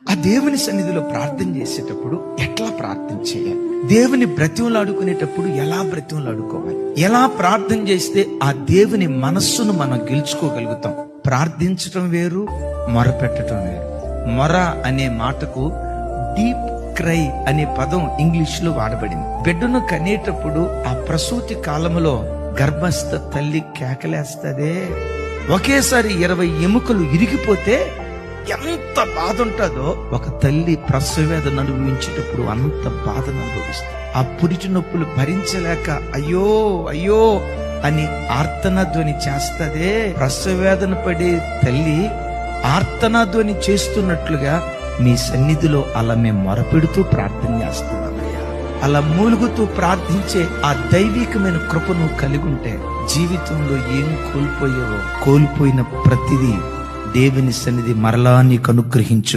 ఆ దేవుని సన్నిధిలో ప్రార్థన చేసేటప్పుడు ఎట్లా ప్రార్థన చేయాలి, దేవుని బ్రతిమలాడుకునేటప్పుడు ఎలా బ్రతిమలాడుకోవాలి, ఎలా ప్రార్థన చేస్తే ఆ దేవుని మనస్సును మనం గెలుచుకోగలుగుతాం. ప్రార్థించటం వేరు, మొరపెట్టడం వేరు. మొర అనే మాటకు డీప్ క్రై అనే పదం ఇంగ్లీష్ లో వాడబడింది. బిడ్డను కనేటప్పుడు ఆ ప్రసూతి కాలంలో గర్భస్థ తల్లి కేకలేస్తదే, ఒకేసారి 20 ఎముకలు ఇరిగిపోతే ఎంత బాధ ఉంటుందో ఒక తల్లి ప్రసవ వేదన అనుభవించేటప్పుడు అంత బాధను అనుభవిస్తుంది. ఆ పురిటి నొప్పులు భరించలేక అయ్యో అయ్యో అని ఆర్తనాధ్వని చేస్తదే. ప్రసవ వేదన పడే తల్లి ఆర్తనాధ్వని చేస్తున్నట్లుగా మీ సన్నిధిలో అలా మేము మొరపెడుతూ ప్రార్థన చేస్తున్నామయ్యా. అలా మూలుగుతూ ప్రార్థించే ఆ దైవికమైన కృపను కలిగి ఉంటే జీవితంలో ఏం కోల్పోయావో కోల్పోయిన ప్రతిదీ దేవుని సన్నిధి మరలా నీకు అనుగ్రహించు.